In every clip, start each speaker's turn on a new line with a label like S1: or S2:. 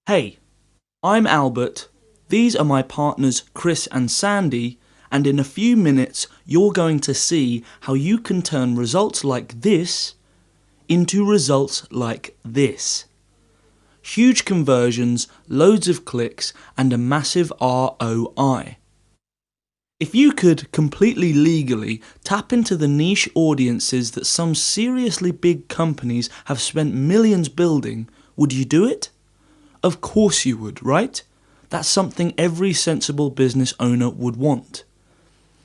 S1: Hey, I'm Albert, these are my partners Chris and Sandy, and in a few minutes you're going to see how you can turn results like this into results like this. Huge conversions, loads of clicks, and a massive ROI. If you could completely legally tap into the niche audiences that some seriously big companies have spent millions building, would you do it? Of course you would, right? That's something every sensible business owner would want.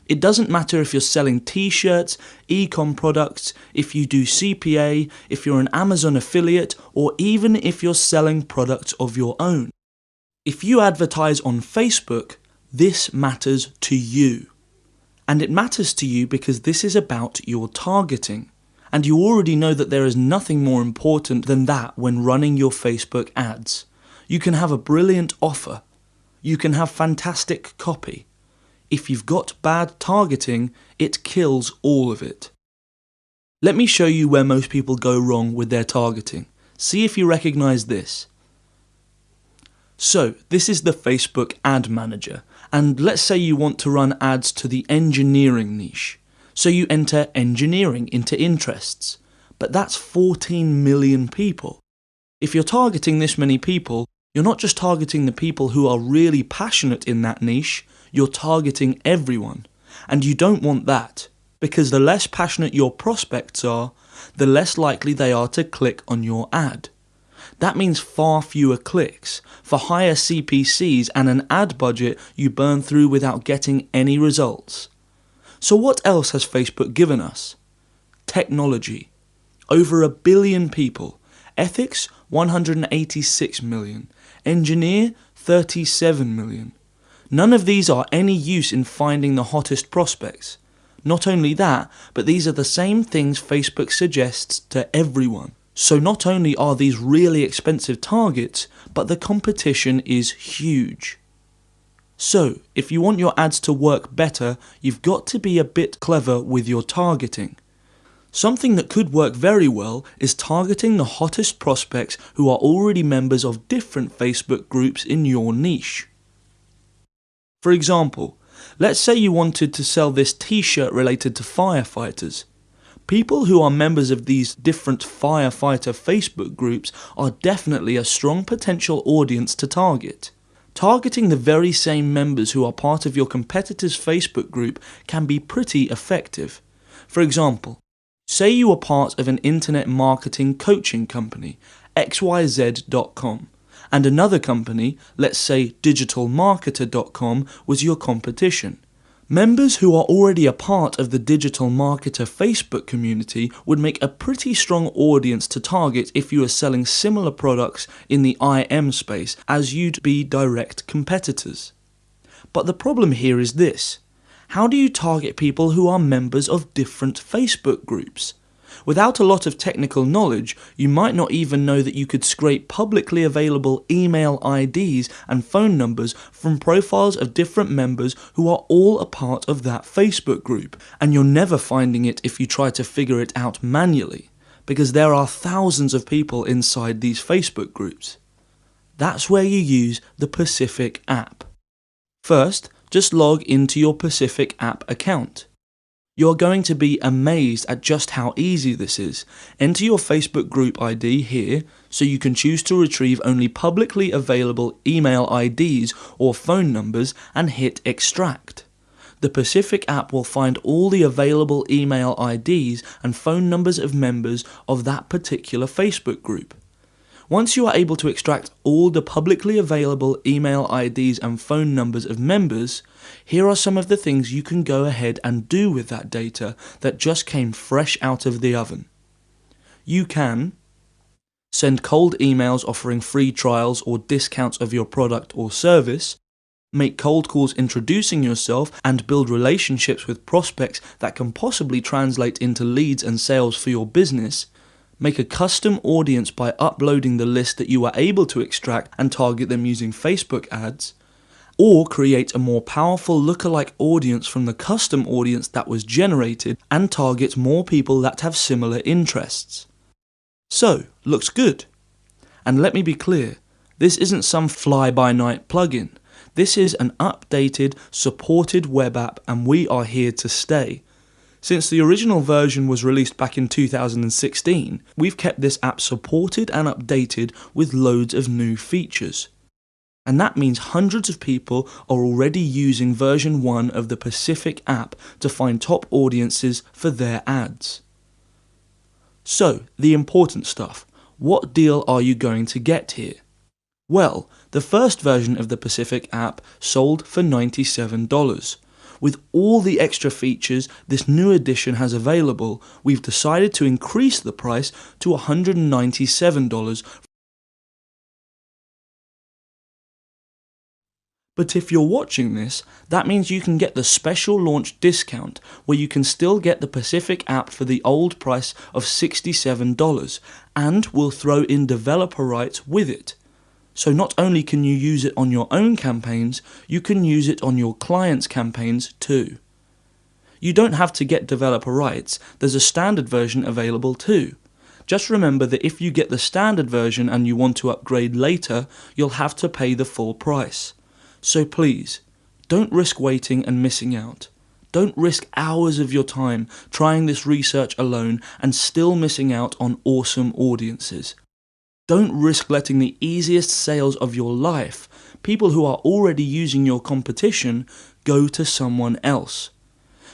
S1: It doesn't matter if you're selling t-shirts, e-com products, if you do CPA, if you're an Amazon affiliate, or even if you're selling products of your own. If you advertise on Facebook, this matters to you. And it matters to you because this is about your targeting. And you already know that there is nothing more important than that when running your Facebook ads. You can have a brilliant offer. You can have fantastic copy. If you've got bad targeting, it kills all of it. Let me show you where most people go wrong with their targeting. See if you recognize this. So, this is the Facebook Ad Manager, and let's say you want to run ads to the engineering niche. So you enter engineering into interests, but that's 14 million people. If you're targeting this many people, you're not just targeting the people who are really passionate in that niche, you're targeting everyone. And you don't want that, because the less passionate your prospects are, the less likely they are to click on your ad. That means far fewer clicks, for higher CPCs and an ad budget you burn through without getting any results. So what else has Facebook given us? Technology. Over 1 billion people. Ethics, 186 million. Engineer, 37 million. None of these are any use in finding the hottest prospects. Not only that, but these are the same things Facebook suggests to everyone. So not only are these really expensive targets, but the competition is huge. So, if you want your ads to work better, you've got to be a bit clever with your targeting. Something that could work very well is targeting the hottest prospects who are already members of different Facebook groups in your niche. For example, let's say you wanted to sell this t-shirt related to firefighters. People who are members of these different firefighter Facebook groups are definitely a strong potential audience to target. Targeting the very same members who are part of your competitor's Facebook group can be pretty effective. For example, say you are part of an internet marketing coaching company, xyz.com, and another company, let's say digitalmarketer.com, was your competition. Members who are already a part of the Digital Marketer Facebook community would make a pretty strong audience to target if you are selling similar products in the IM space as you'd be direct competitors. But the problem here is this. How do you target people who are members of different Facebook groups? Without a lot of technical knowledge, you might not even know that you could scrape publicly available email IDs and phone numbers from profiles of different members who are all a part of that Facebook group, and you're never finding it if you try to figure it out manually, because there are thousands of people inside these Facebook groups. That's where you use the Pacific app. First, just log into your Pacific app account. You're going to be amazed at just how easy this is. Enter your Facebook group ID here, so you can choose to retrieve only publicly available email IDs or phone numbers and hit extract. The Pacific app will find all the available email IDs and phone numbers of members of that particular Facebook group. Once you are able to extract all the publicly available email IDs and phone numbers of members, here are some of the things you can go ahead and do with that data that just came fresh out of the oven. You can send cold emails offering free trials or discounts of your product or service, make cold calls introducing yourself and build relationships with prospects that can possibly translate into leads and sales for your business, make a custom audience by uploading the list that you are able to extract and target them using Facebook ads, or create a more powerful lookalike audience from the custom audience that was generated and target more people that have similar interests. So, looks good. And let me be clear, This isn't some fly-by-night plugin. This is an updated, supported web app, and we are here to stay. Since the original version was released back in 2016, we've kept this app supported and updated with loads of new features. And that means hundreds of people are already using version 1 of the Pacific app to find top audiences for their ads. So, the important stuff. What deal are you going to get here? Well, the first version of the Pacific app sold for $97. With all the extra features this new edition has available, we've decided to increase the price to $197. But if you're watching this, that means you can get the special launch discount, where you can still get the Pacific app for the old price of $67, and we'll throw in developer rights with it. So not only can you use it on your own campaigns, you can use it on your clients' campaigns too. You don't have to get developer rights, there's a standard version available too. Just remember that if you get the standard version and you want to upgrade later, you'll have to pay the full price. So please, don't risk waiting and missing out. Don't risk hours of your time trying this research alone and still missing out on awesome audiences. Don't risk letting the easiest sales of your life, people who are already using your competition, go to someone else.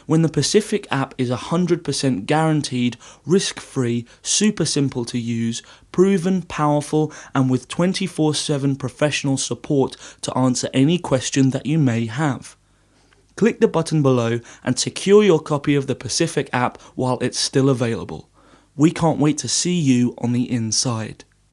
S1: When the Pacific app is 100% guaranteed, risk-free, super simple to use, proven, powerful, and with 24/7 professional support to answer any question that you may have. Click the button below and secure your copy of the Pacific app while it's still available. We can't wait to see you on the inside.